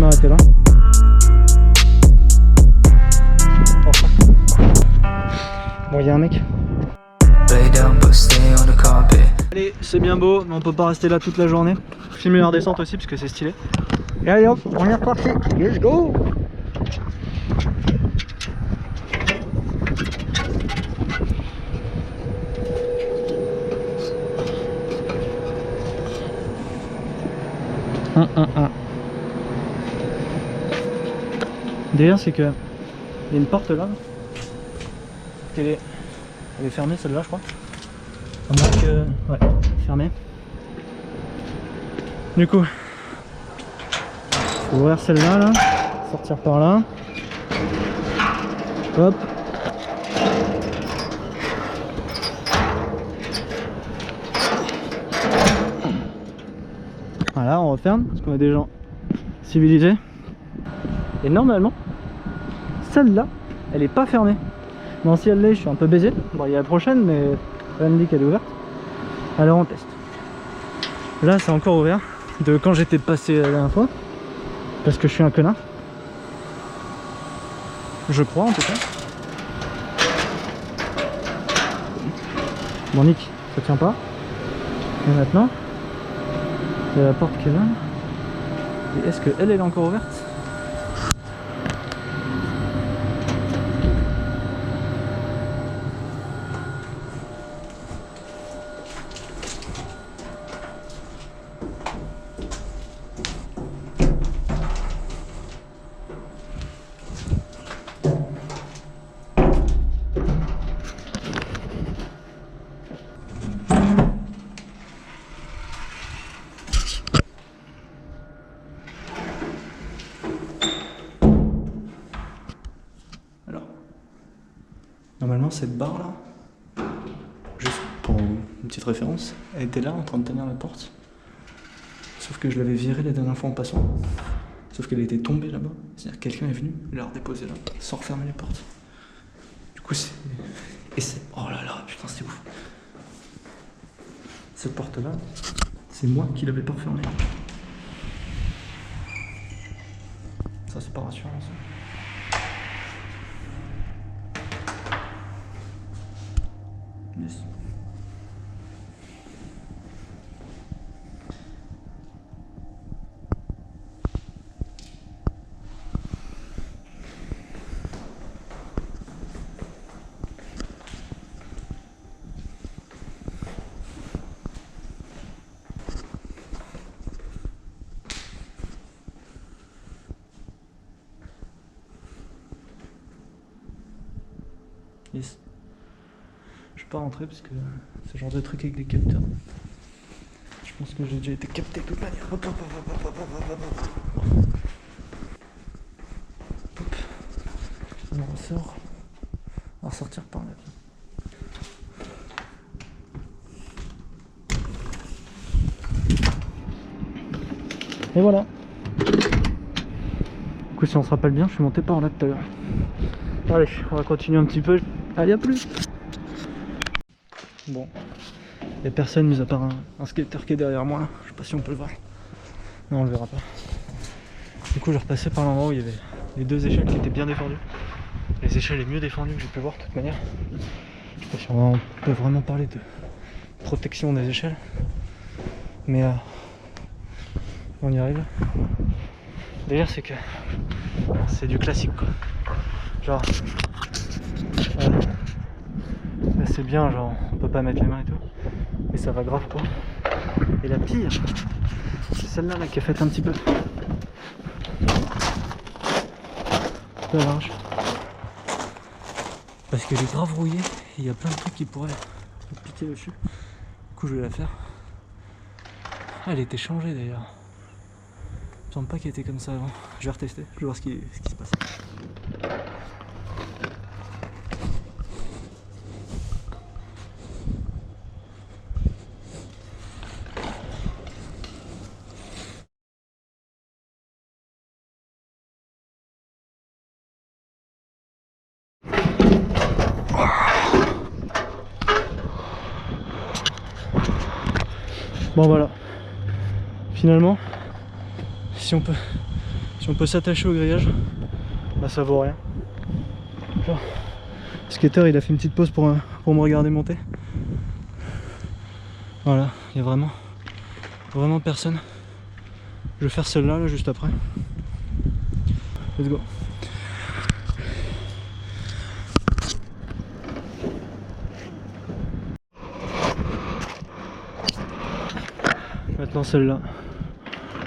m'arrêter là. Bon, il y a un mec. Allez, c'est bien beau, mais on peut pas rester là toute la journée. Filmer la descente aussi parce que c'est stylé. Et allez hop, on est reparti. Let's go. D'ailleurs, c'est que il y a une porte là. Elle est fermée celle-là, je crois. À moins que. Ouais, fermée. Du coup, faut ouvrir celle-là, là. Sortir par là. Hop. Voilà, on referme parce qu'on est des gens civilisés. Et normalement, celle-là, elle est pas fermée. Non, si elle l'est, je suis un peu baisé. Bon, il y a la prochaine, mais elle me dit qu'elle est ouverte. Alors on teste. Là, c'est encore ouvert de quand j'étais passé la dernière fois. Parce que je suis un connard. Je crois en tout cas. Bon, Nick, ça tient pas. Et maintenant, il y a la porte qui est là. Et est-ce qu'elle est encore ouverte? Normalement cette barre là, juste pour une petite référence, elle était là en train de tenir la porte. Sauf que je l'avais virée la dernière fois en passant. Sauf qu'elle était tombée là-bas. C'est-à-dire que quelqu'un est venu la redéposer là, sans refermer les portes. Du coup c'est... Et c'est... Oh là là, putain c'est ouf. Cette porte là, c'est moi qui l'avais pas refermée. Ça c'est pas rassurant ça. Yes. Yes. Je peux pas rentrer parce que ce genre de truc avec des capteurs. Je pense que j'ai déjà été capté de toute manière. Hop, hop, hop, hop, hop, hop, hop, hop. Hop. On ressort. On va ressortir par là. Et voilà. Du coup, si on se rappelle bien, je suis monté par là tout à l'heure. Allez, on va continuer un petit peu. Allez, à plus. Bon, il n'y a personne mis à part un skater qui est derrière moi. Je sais pas si on peut le voir. Non, on le verra pas. Du coup, je repassais par l'endroit où il y avait les deux échelles qui étaient bien défendues. Les échelles les mieux défendues que j'ai pu voir de toute manière. Je sais pas si on peut vraiment parler de protection des échelles. Mais on y arrive. D'ailleurs, c'est que c'est du classique quoi. Genre, là c'est bien, genre on peut pas mettre les mains et tout, mais ça va grave pas. Et la pire, c'est celle-là là, qui a fait un petit peu large. Parce qu'elle est grave rouillée, et il y a plein de trucs qui pourraient piquer dessus. Du coup je vais la faire. Ah, elle était changée d'ailleurs. Il me semble pas qu'elle était comme ça avant. Je vais retester, je vais voir ce qui se passe. Bon voilà, finalement, si Si on peut s'attacher au grillage, bah ça vaut rien. Genre, le skater il a fait une petite pause pour me regarder monter. Voilà, il y a vraiment personne. Je vais faire celle-là là, juste après. Let's go. Maintenant celle-là.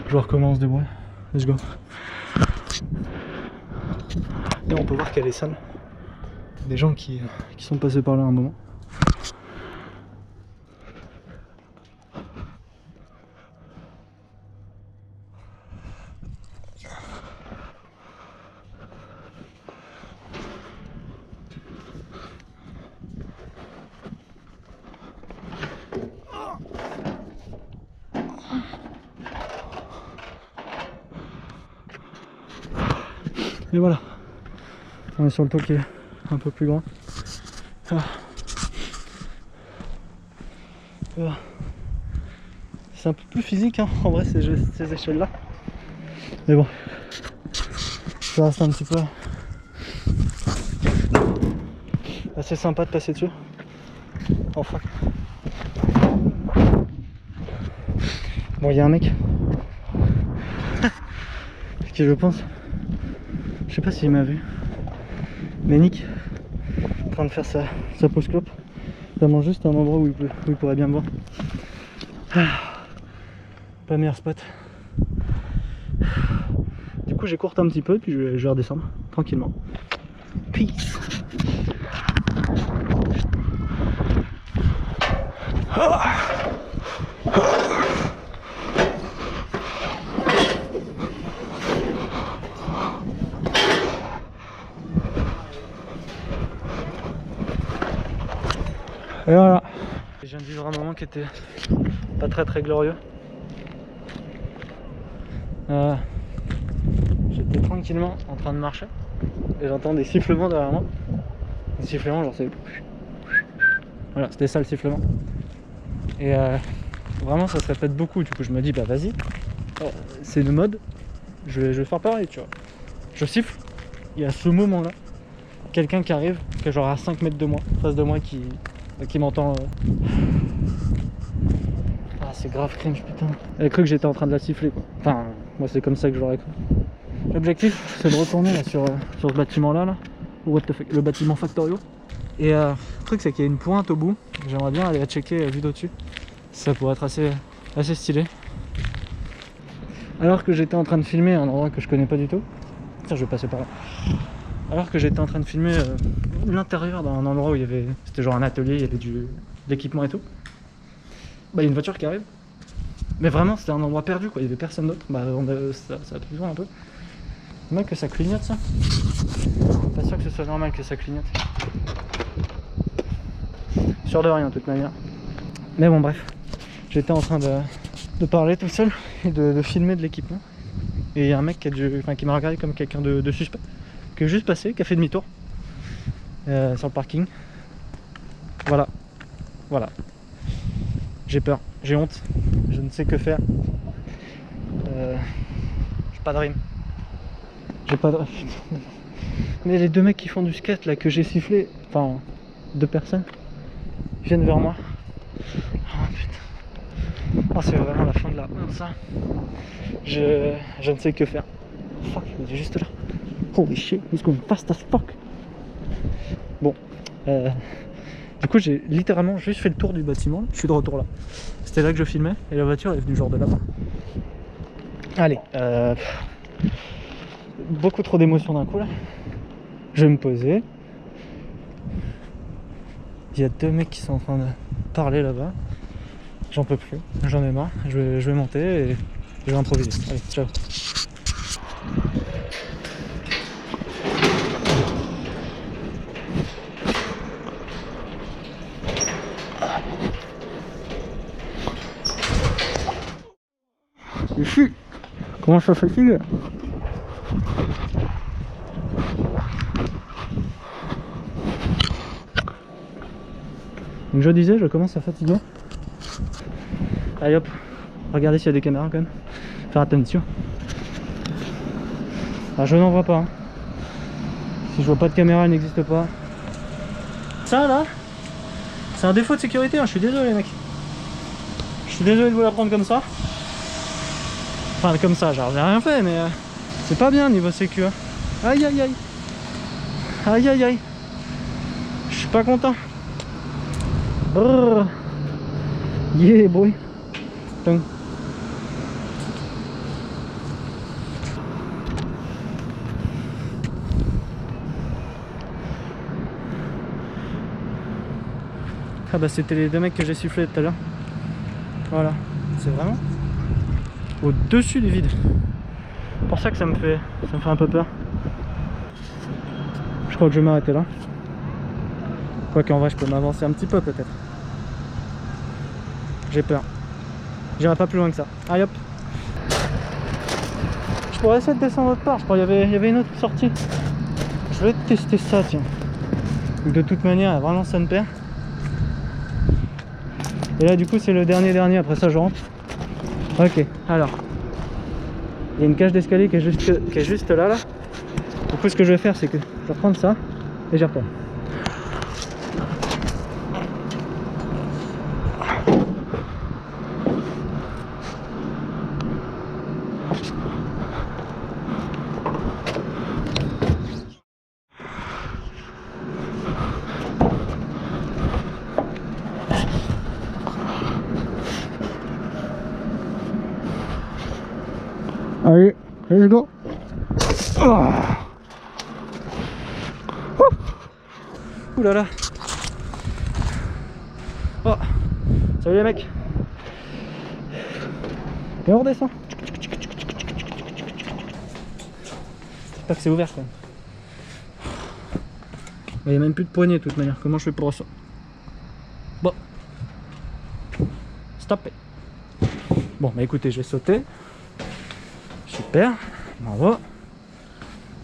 Je recommence de bruit. Let's go. Et on peut voir qu'elle est sale. Des gens qui sont passés par là un moment. Et voilà, on est sur le toit qui est un peu plus grand. Ah. Voilà. C'est un peu plus physique hein, en vrai ces échelles là. Mais bon, ça reste un petit peu assez sympa de passer dessus. Enfin. Bon, il y a un mec qui je pense, je sais pas s'il m'a vu, mais Nick en train de faire sa pause clope, vraiment juste un endroit où il pourrait bien me voir. Pas meilleur spot. Du coup j'écourte un petit peu puis je vais redescendre tranquillement. Peace. Et voilà. Je viens de vivre un moment qui était pas très glorieux. J'étais tranquillement en train de marcher et j'entends des sifflements derrière moi. Des sifflements genre c'est... Voilà, c'était ça le sifflement. Et vraiment ça se répète beaucoup, du coup je me dis bah vas-y, c'est une mode, je vais faire pareil, tu vois. Je siffle, il y a ce moment là, quelqu'un qui arrive, qui est genre à 5 mètres de moi, en face de moi qui m'entend. Ah c'est grave cringe putain. Elle a cru que j'étais en train de la siffler quoi. Enfin moi c'est comme ça que je l'aurais cru. L'objectif c'est de retourner là, sur ce bâtiment là, le bâtiment Factorio. Et le truc c'est qu'il y a une pointe au bout, j'aimerais bien aller la checker vue d'au-dessus. Ça pourrait être assez stylé. Alors que j'étais en train de filmer un endroit que je connais pas du tout. Tiens je vais passer par là. Alors que j'étais en train de filmer l'intérieur d'un endroit où il y avait, c'était genre un atelier, il y avait de l'équipement et tout. Bah il y a une voiture qui arrive. Mais vraiment c'était un endroit perdu quoi, il y avait personne d'autre. Bah ça a pris un peu. Mal que ça clignote ça. Pas sûr que ce soit normal que ça clignote. Sûr de rien de toute manière. Mais bon bref. J'étais en train de parler tout seul et de filmer de l'équipement. Et il y a un mec qui m'a regardé comme quelqu'un de suspect. Qui est juste passé, qui a fait demi-tour sur le parking. Voilà. J'ai peur, j'ai honte, je ne sais que faire. J'ai pas de rime. Mais les deux mecs qui font du skate là que j'ai sifflé, enfin 2 personnes, viennent vers moi. Oh putain. Oh c'est vraiment la fin de la honte ça. Je ne sais que faire. Fuck, il est juste là. Holy shit, he's going fast as fuck. Bon, du coup j'ai littéralement juste fait le tour du bâtiment, je suis de retour là. C'était là que je filmais et la voiture est venue genre de là-bas. Allez, beaucoup trop d'émotions d'un coup là. Je vais me poser. Il y a 2 mecs qui sont en train de parler là-bas. J'en peux plus, j'en ai marre. Je vais monter et je vais improviser. Allez, ciao. Ici, comment ça fatigue? Donc je disais, je commence à fatiguer. Allez hop, regardez s'il y a des caméras quand même. Faire attention. Ah, je n'en vois pas. Hein. Si je vois pas de caméra, elle n'existe pas. Ça là, c'est un défaut de sécurité, hein. Je suis désolé mec. Je suis désolé de vous la prendre comme ça. Enfin comme ça, genre j'ai rien fait mais c'est pas bien niveau sécu. Hein. Aïe aïe aïe. Aïe aïe aïe. Je suis pas content. Brrr. Yeah boy. Tung. Ah bah c'était les deux mecs que j'ai sifflé tout à l'heure. Voilà. C'est vraiment au-dessus du vide. C'est pour ça que ça me fait un peu peur. Je crois que je vais m'arrêter là. Quoique en vrai je peux m'avancer un petit peu peut-être. J'ai peur. J'irai pas plus loin que ça. Allez hop. Je pourrais essayer de descendre autre part. Je crois qu'il y avait une autre sortie. Je vais tester ça tiens. De toute manière vraiment ça me perd. Et là du coup c'est le dernier. Après ça je rentre. Ok alors. Il y a une cage d'escalier qui est juste là. Du coup ce que je vais faire c'est que je vais reprendre ça et j'y retourne. Allez, let's go. Oh. Ouh là là. Oh. Salut les mecs. Et on redescend. J'espère que c'est ouvert quand même. Il n'y a même plus de poignée de toute manière. Comment je fais pour ça? Bon. Stop. Bon bah écoutez, je vais sauter. Super. Bravo.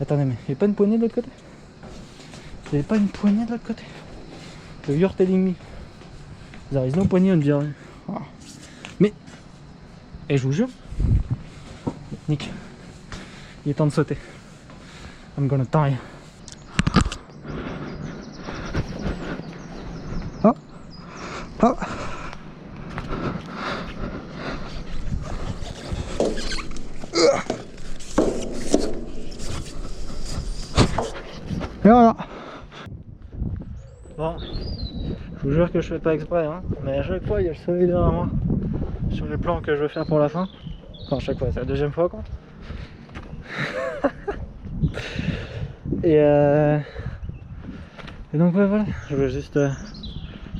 Attendez, mais il n'y a pas une poignée de l'autre côté? Il n'y avait pas une poignée de l'autre côté? So you're telling me there is no poignée on dirait. Oh. Mais, et je vous jure, Nick, il est temps de sauter. I'm gonna die. Oh. Oh. Et voilà. Bon, je vous jure que je fais pas exprès, hein, mais à chaque fois il y a le soleil derrière moi sur les plans que je vais faire pour la fin. Enfin, à chaque fois, c'est la deuxième fois quoi. Et donc ouais, voilà, je vais juste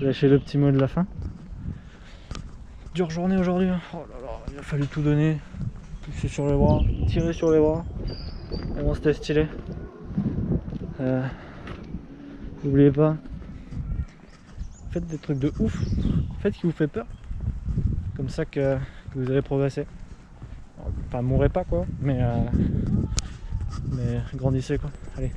lâcher le petit mot de la fin. Dure journée aujourd'hui, hein. Oh là là, il a fallu tout donner, pousser sur les bras, tirer sur les bras. Vraiment c'était stylé. N'oubliez pas, faites des trucs de ouf, faites qui vous fait peur, comme ça que vous allez progresser. Enfin, mourrez pas quoi, mais grandissez quoi. Allez.